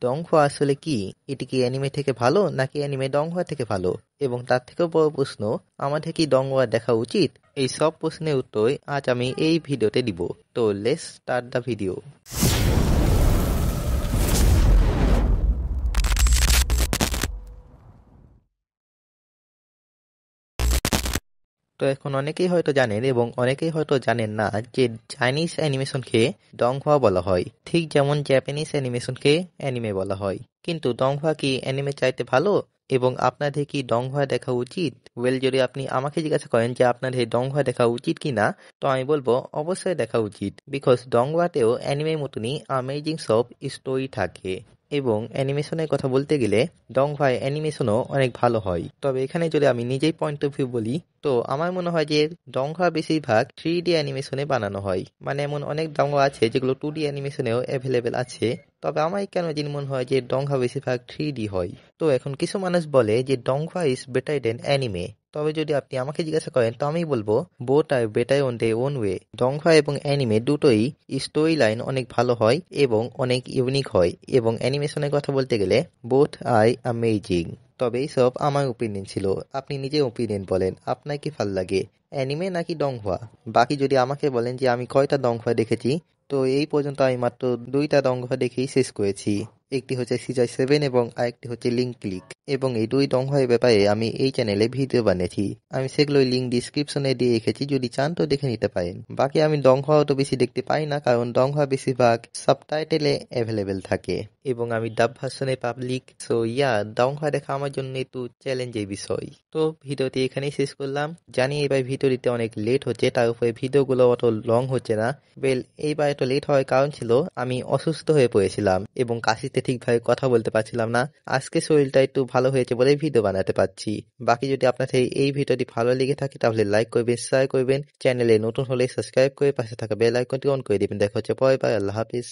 ডংহোয়া আসলে কি? এটি কি অ্যানিমে থেকে ভালো নাকি অ্যানিমে ডংহোয়া থেকে ভালো? এবং তার থেকেও বড় প্রশ্ন, আমাদের কি ডংহোয়া দেখা উচিত? এই সব প্রশ্নের উত্তর আজ আমি এই ভিডিওতে দিব। তো লেটস স্টার্ট দ্য ভিডিও। তো এখন অনেকেই হয়তো জানেন এবং অনেকেই হয়তো জানেন না যে চাইনিজ অ্যানিমেশনকে ডংহোয়া বলা হয়, ঠিক যেমন জাপানিজ অ্যানিমেশনকে অ্যানিমে বলা হয়। কিন্তু ডংহোয়া কি অ্যানিমে চাইতে ভালো? এবং আপনাদের কি ডংহোয়া দেখা উচিত? যদি আপনি আমাকে জিজ্ঞাসা করেন যে আপনাদের ডংহোয়া দেখা উচিত কি না, তো আমি বলবো অবশ্যই দেখা উচিত, বিকজ ডংহোয়াতেও অ্যানিমের মতনই অ্যামেজিং সব স্টোরি থাকে। এবং অ্যানিমেশনের কথা বলতে গেলে ডংহোয়ায় অ্যানিমেশনও অনেক ভালো হয়। তবে এখানে যদি আমি নিজেই পয়েন্ট অফ ভিউ বলি, তো আমার মনে হয় যে ডংহোয়া বেশিরভাগ 3D অ্যানিমেশনে বানানো হয়। মানে এমন অনেক ডংহোয়া আছে যেগুলো 2D অ্যানিমেশনেও অ্যাভেলেবেল আছে, তবে আমার কেন জানি মনে হয় যে ডংহোয়া বেশিরভাগ 3D হয়। তো এখন কিছু মানুষ বলে যে donghua is better than anime. তবে যদি আপনি আমাকে জিজ্ঞাসা করেন তো আমি বলবো both are better on their own way. Donghua এবং অ্যানিমে দুটোই স্টোরি লাইন অনেক ভালো হয় এবং অনেক ইউনিক হয়, এবং অ্যানিমেশনের কথা বলতে গেলে বোথ আর অ্যামেজিং। তবে এইসব আমার ওপিনিয়ন ছিল, আপনি নিজে ওপিনিয়ন বলেন আপনার কি ভাল লাগে, অ্যানিমে নাকি ডংহোয়া? বাকি যদি আমাকে বলেন যে আমি কয়টা ডংহোয়া দেখেছি, তো এই পর্যন্ত আমি মাত্র 2টা ডংহোয়া দেখেই শেষ করেছি। একটি হচ্ছে সিজন 7 এবং আরেকটি হচ্ছে লিঙ্ক ক্লিক, এবং এই 2 ডংহোয়ার ব্যাপারে আমি এই চ্যানেলে ভিডিও বানিয়েছি। আমি সেগুলোই লিঙ্ক ডিসক্রিপশনে দিয়ে রেখেছি, যদি চান তো দেখে নিতে পারেন। বাকি আমি ডংহোয়া তো বেশি দেখতে পাই না, কারণ ডংহোয়া বেশিরভাগ সাবটাইটেলে অ্যাভেলেবেল থাকে এবং আমি ডাব ভার্সনে পাবলিক, সো ডংহোয়া দেখা আমার জন্য একটু চ্যালেঞ্জের বিষয়। তো ভিডিওটি এখানেই শেষ করলাম। জানি এবার ভিডিও দিতে অনেক লেট হচ্ছে, তার উপরে ভিডিওগুলো অত লং হচ্ছে না। এইবার এত লেট হওয়ার কারণ ছিল আমি অসুস্থ হয়ে পড়েছিলাম এবং কাশিতে ঠিকভাবে কথা বলতে পারছিলাম না। আজকে শরীরটা একটু ভালো হয়েছে বলে ভিডিও বানাতে পারছি। বাকি যদি আপনাদের এই ভিডিওটি ভালো লেগে থাকে তাহলে লাইক করবেন, শেয়ার করবেন, চ্যানেলে নতুন হলে সাবস্ক্রাইব করে পাশে থাকা বেল আইকনটি অন করে দিবেন। দেখা হচ্ছে পরের বার। আল্লাহ হাফিজ।